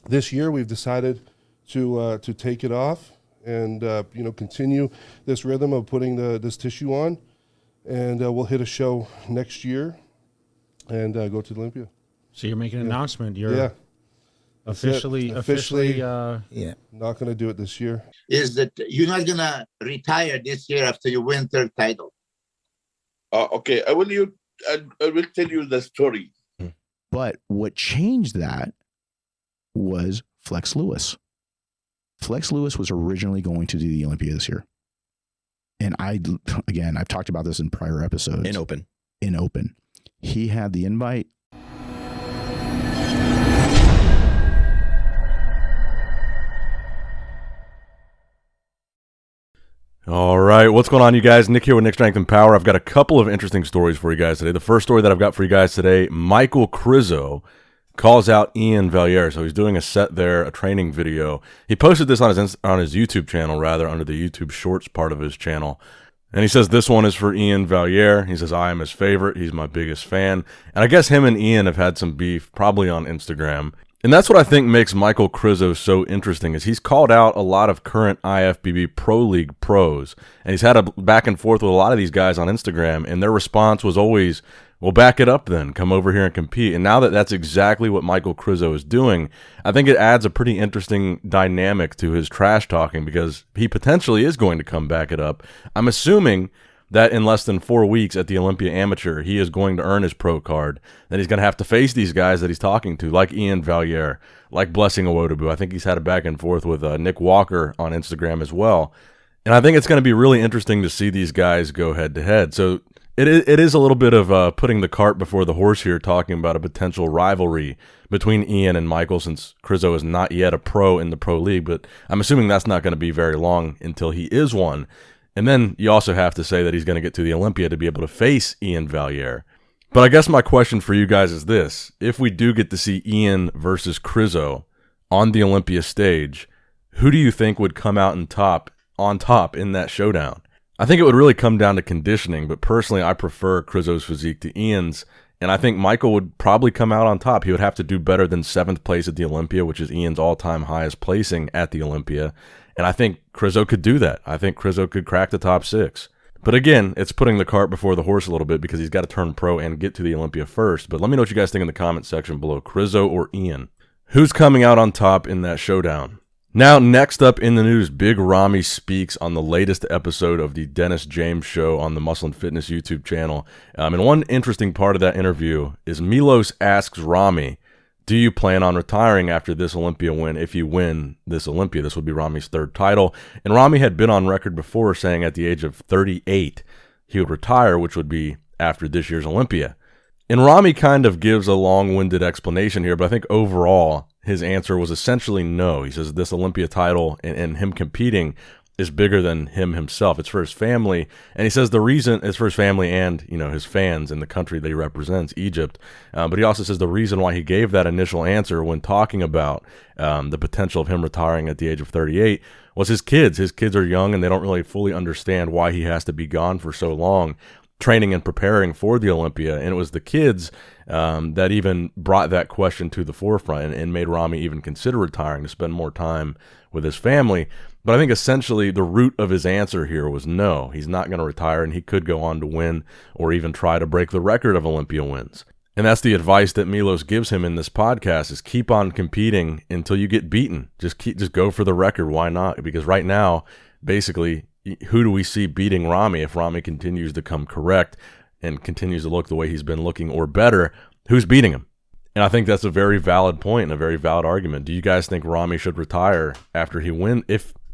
This year we've decided to take it off and continue this rhythm of putting this tissue on, and we'll hit a show next year and go to Olympia. So you're making an announcement. You're officially not going to do it this year. Is that you're not going to retire this year after you win third title? Okay, I will tell you the story. But what changed that was Flex Lewis. Flex Lewis was originally going to do the Olympia this year. And I've talked about this in prior episodes. In open. He had the invite. All right, what's going on, you guys? Nick here with Nick Strength and Power. I've got a couple of interesting stories for you guys today. The first story that I've got for you guys today, Michal Krizo calls out Iain Valliere. So he's doing a set there, a training video. He posted this on his YouTube channel, rather, under the YouTube Shorts part of his channel. And he says this one is for Iain Valliere. He says, I am his favorite. He's my biggest fan. And I guess him and Iain have had some beef, probably on Instagram. And that's what I think makes Michal Krizo so interesting, is he's called out a lot of current IFBB Pro League pros. And he's had a back and forth with a lot of these guys on Instagram, and their response was always, well, back it up then. Come over here and compete. And now that that's exactly what Michal Krizo is doing, I think it adds a pretty interesting dynamic to his trash talking, because he potentially is going to come back it up. I'm assuming that in less than 4 weeks at the Olympia Amateur, he is going to earn his pro card. Then he's going to have to face these guys that he's talking to, like Iain Valliere, like Blessing Awodobu. I think he's had a back and forth with Nick Walker on Instagram as well. And I think it's going to be really interesting to see these guys go head-to-head. So it is a little bit of putting the cart before the horse here, talking about a potential rivalry between Iain and Michal, since Krizo is not yet a pro in the Pro League. But I'm assuming that's not going to be very long until he is one. And then you also have to say that he's going to get to the Olympia to be able to face Iain Valliere. But I guess my question for you guys is this. If we do get to see Iain versus Krizo on the Olympia stage, who do you think would come out on top in that showdown? I think it would really come down to conditioning, but personally I prefer Krizo's physique to Iain's, and I think Michal would probably come out on top. He would have to do better than 7th place at the Olympia, which is Iain's all-time highest placing at the Olympia. And I think Krizo could do that. I think Krizo could crack the top 6. But again, it's putting the cart before the horse a little bit, because he's got to turn pro and get to the Olympia first. But let me know what you guys think in the comment section below. Krizo or Iain? Who's coming out on top in that showdown? Now, next up in the news, big Ramy speaks on the latest episode of the Dennis James Show on the Muscle and Fitness YouTube channel. And one interesting part of that interview is Milos asks Ramy, do you plan on retiring after this Olympia win? If you win this Olympia, this would be Ramy's 3rd title. And Ramy had been on record before saying at the age of 38 he would retire, which would be after this year's Olympia. And Ramy kind of gives a long-winded explanation here, but I think overall his answer was essentially no. He says this Olympia title and him competing is bigger than him himself. It's for his family. And he says the reason is for his family and, his fans in the country that he represents, Egypt. But he also says the reason why he gave that initial answer when talking about the potential of him retiring at the age of 38 was his kids. His kids are young and they don't really fully understand why he has to be gone for so long, training and preparing for the Olympia. And it was the kids that even brought that question to the forefront and made Ramy even consider retiring to spend more time with his family. But I think essentially the root of his answer here was no, he's not going to retire, and he could go on to win or even try to break the record of Olympia wins. And that's the advice that Milos gives him in this podcast, is keep on competing until you get beaten. Just go for the record. Why not? Because right now, basically, who do we see beating Ramy if Ramy continues to come correct and continues to look the way he's been looking or better? Who's beating him? And I think that's a very valid point and a very valid argument. Do you guys think Ramy should retire after he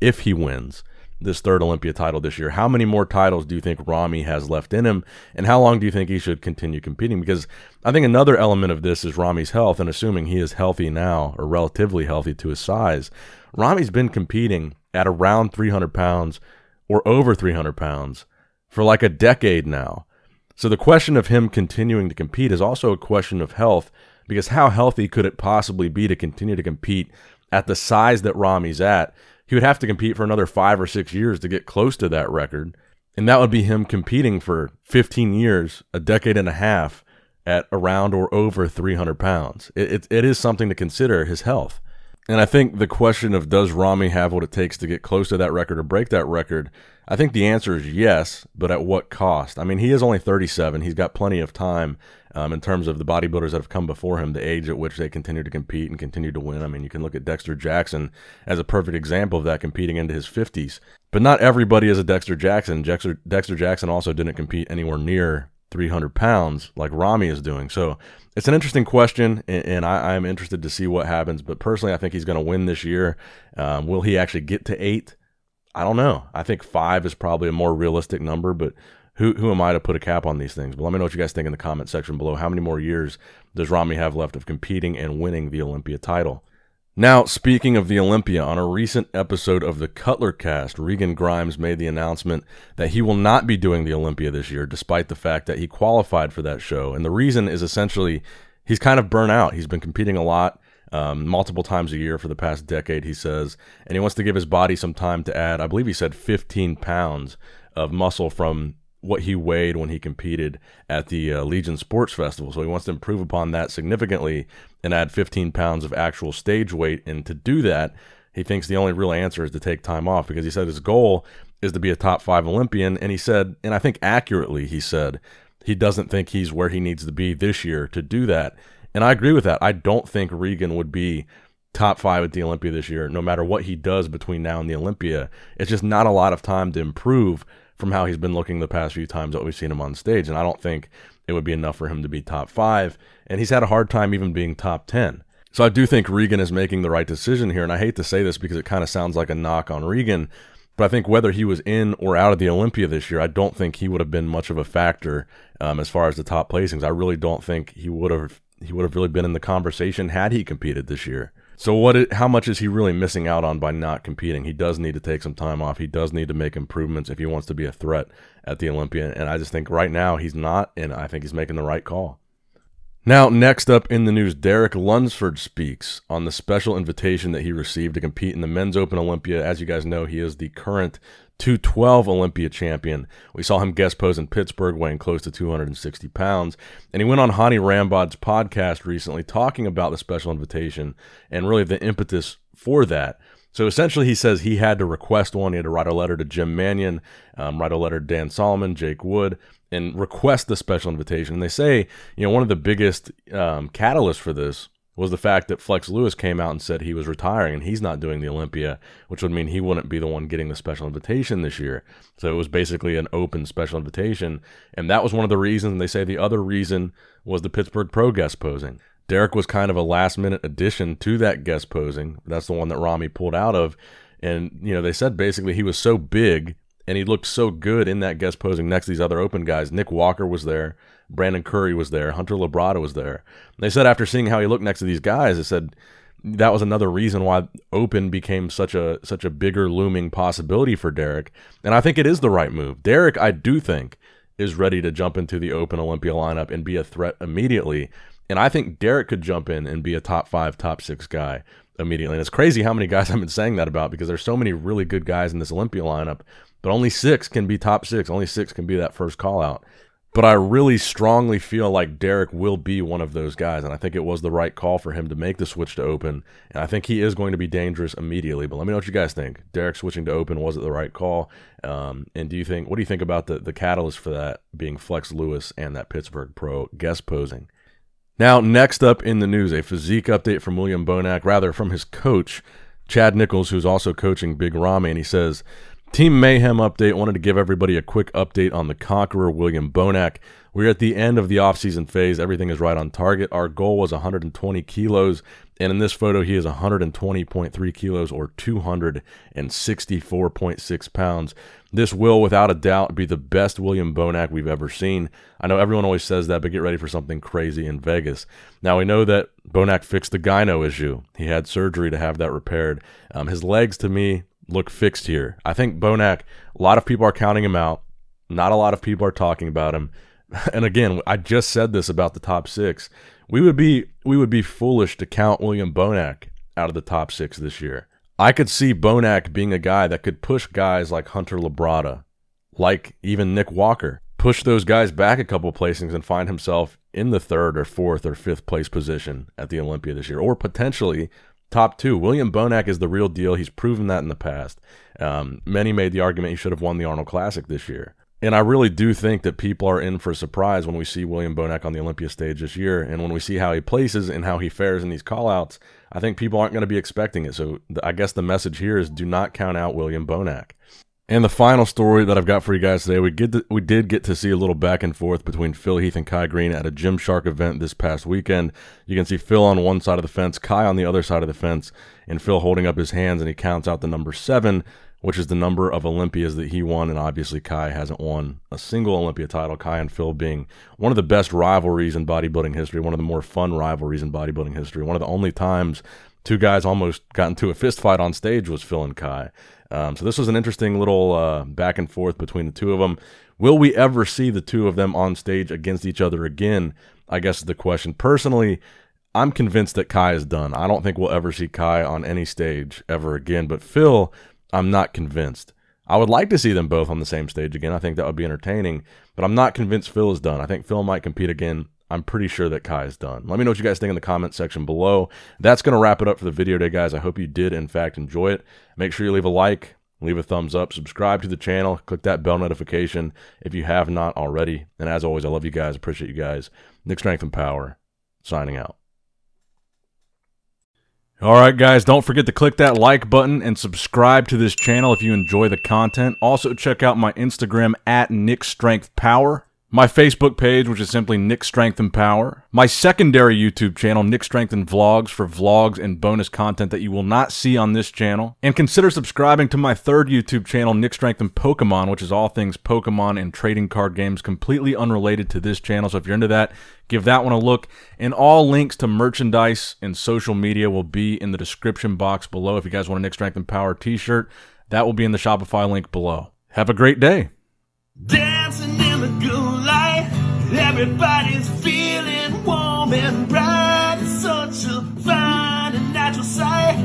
if he wins this 3rd Olympia title this year? How many more titles do you think Ramy has left in him? And how long do you think he should continue competing? Because I think another element of this is Ramy's health, and assuming he is healthy now, or relatively healthy to his size, Ramy's been competing at around 300 pounds or over 300 pounds for like a decade now. So the question of him continuing to compete is also a question of health, because how healthy could it possibly be to continue to compete at the size that Ramy's at? He would have to compete for another 5 or 6 years to get close to that record. And that would be him competing for 15 years, a decade and a half, at around or over 300 pounds. It is something to consider, his health. And I think the question of does Ramy have what it takes to get close to that record or break that record, I think the answer is yes, but at what cost? I mean, he is only 37. He's got plenty of time in terms of the bodybuilders that have come before him, the age at which they continue to compete and continue to win. I mean, you can look at Dexter Jackson as a perfect example of that, competing into his 50s. But not everybody is a Dexter Jackson. Dexter Jackson also didn't compete anywhere near 300 pounds like Ramy is doing. So it's an interesting question, and I'm interested to see what happens. But personally, I think he's going to win this year. Will he actually get to 8? I don't know. I think 5 is probably a more realistic number, but who am I to put a cap on these things? But let me know what you guys think in the comment section below. How many more years does Ramy have left of competing and winning the Olympia title? Now, speaking of the Olympia, on a recent episode of the Cutler Cast, Regan Grimes made the announcement that he will not be doing the Olympia this year, despite the fact that he qualified for that show. And the reason is essentially he's kind of burnt out. He's been competing a lot, multiple times a year for the past decade, he says, and he wants to give his body some time to add, I believe he said 15 pounds of muscle from what he weighed when he competed at the Legion Sports Festival. So he wants to improve upon that significantly and add 15 pounds of actual stage weight. And to do that, he thinks the only real answer is to take time off, because he said his goal is to be a top 5 Olympian. And he said, and I think accurately, he said, he doesn't think he's where he needs to be this year to do that. And I agree with that. I don't think Regan would be top 5 at the Olympia this year, no matter what he does between now and the Olympia. It's just not a lot of time to improve from how he's been looking the past few times that we've seen him on stage. And I don't think it would be enough for him to be top 5. And he's had a hard time even being top 10. So I do think Regan is making the right decision here. And I hate to say this because it kind of sounds like a knock on Regan, but I think whether he was in or out of the Olympia this year, I don't think he would have been much of a factor as far as the top placings. I really don't think he would have really been in the conversation had he competed this year. So how much is he really missing out on by not competing? He does need to take some time off. He does need to make improvements if he wants to be a threat at the Olympia. And I just think right now he's not, and I think he's making the right call. Now, next up in the news, Derek Lunsford speaks on the special invitation that he received to compete in the Men's Open Olympia. As you guys know, he is the current 212 Olympia champion. We saw him guest pose in Pittsburgh weighing close to 260 pounds. And he went on Hany Rambod's podcast recently talking about the special invitation and really the impetus for that. So essentially he says he had to request one. He had to write a letter to Jim Mannion, write a letter to Dan Solomon, Jake Wood, and request the special invitation. And they say, one of the biggest catalysts for this was the fact that Flex Lewis came out and said he was retiring and he's not doing the Olympia, which would mean he wouldn't be the one getting the special invitation this year. So it was basically an open special invitation. And that was one of the reasons. And they say the other reason was the Pittsburgh Pro guest posing. Derek was kind of a last-minute addition to that guest posing. That's the one that Ramy pulled out of. And, they said basically he was so big and he looked so good in that guest posing next to these other open guys. Nick Walker was there. Brandon Curry was there. Hunter Labrada was there. They said after seeing how he looked next to these guys, they said that was another reason why open became such a bigger looming possibility for Derek. And I think it is the right move. Derek, I do think, is ready to jump into the open Olympia lineup and be a threat immediately. And I think Derek could jump in and be a top 5, top 6 guy immediately. And it's crazy how many guys I've been saying that about, because there's so many really good guys in this Olympia lineup, but only 6 can be top 6. Only 6 can be that first call out. But I really strongly feel like Derek will be one of those guys, and I think it was the right call for him to make the switch to open, and I think he is going to be dangerous immediately. But let me know what you guys think. Derek switching to open, was it the right call? And what do you think about the catalyst for that being Flex Lewis and that Pittsburgh Pro guest posing? Now, next up in the news, a physique update from William Bonac, rather from his coach, Chad Nichols, who's also coaching Big Ramy, and he says, Team Mayhem update. Wanted to give everybody a quick update on the Conqueror, William Bonac. We're at the end of the offseason phase. Everything is right on target. Our goal was 120 kilos, and in this photo, he is 120.3 kilos or 264.6 pounds. This will, without a doubt, be the best William Bonac we've ever seen. I know everyone always says that, but get ready for something crazy in Vegas. Now, we know that Bonac fixed the gyno issue. He had surgery to have that repaired. His legs, to me, look fixed here. I think Bonac, a lot of people are counting him out. Not a lot of people are talking about him. And again, I just said this about the top 6. We would be foolish to count William Bonac out of the top 6 this year. I could see Bonac being a guy that could push guys like Hunter Labrada, like even Nick Walker. push those guys back a couple placings and find himself in the 3rd or 4th or 5th place position at the Olympia this year, or potentially top 2. William Bonac is the real deal. He's proven that in the past. Many made the argument he should have won the Arnold Classic this year. And I really do think that people are in for a surprise when we see William Bonac on the Olympia stage this year. And when we see how he places and how he fares in these callouts, I think people aren't going to be expecting it. So I guess the message here is do not count out William Bonac. And the final story that I've got for you guys today, we did get to see a little back and forth between Phil Heath and Kai Green at a Gymshark event this past weekend. You can see Phil on one side of the fence, Kai on the other side of the fence, and Phil holding up his hands, and he counts out the number 7, which is the number of Olympias that he won. And obviously Kai hasn't won a single Olympia title. Kai and Phil being one of the best rivalries in bodybuilding history, one of the more fun rivalries in bodybuilding history. One of the only times two guys almost got into a fist fight on stage was Phil and Kai. So this was an interesting little back and forth between the two of them. Will we ever see the two of them on stage against each other again? I guess is the question. Personally, I'm convinced that Kai is done. I don't think we'll ever see Kai on any stage ever again. But Phil, I'm not convinced. I would like to see them both on the same stage again. I think that would be entertaining. But I'm not convinced Phil is done. I think Phil might compete again. I'm pretty sure that Kai is done. Let me know what you guys think in the comment section below. That's going to wrap it up for the video today, guys. I hope you did, in fact, enjoy it. Make sure you leave a like, leave a thumbs up, subscribe to the channel, click that bell notification if you have not already. And as always, I love you guys, appreciate you guys. Nick Strength and Power, signing out. All right, guys, don't forget to click that like button and subscribe to this channel if you enjoy the content. Also, check out my Instagram at Nick Strength Power. My Facebook page, which is simply Nick Strength and Power. My secondary YouTube channel, Nick Strength and Vlogs, for vlogs and bonus content that you will not see on this channel. And consider subscribing to my third YouTube channel, Nick Strength and Pokemon, which is all things Pokemon and trading card games, completely unrelated to this channel. So if you're into that, give that one a look. And all links to merchandise and social media will be in the description box below. If you guys want a Nick Strength and Power t-shirt, that will be in the Shopify link below. Have a great day. Dancing in the good light, everybody's feeling warm and bright. It's such a fine and natural sight.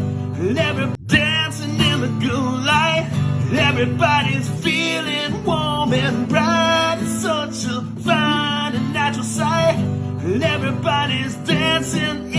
Dancing in the good light, everybody's feeling warm and bright. It's such a fine and natural sight. Everybody's dancing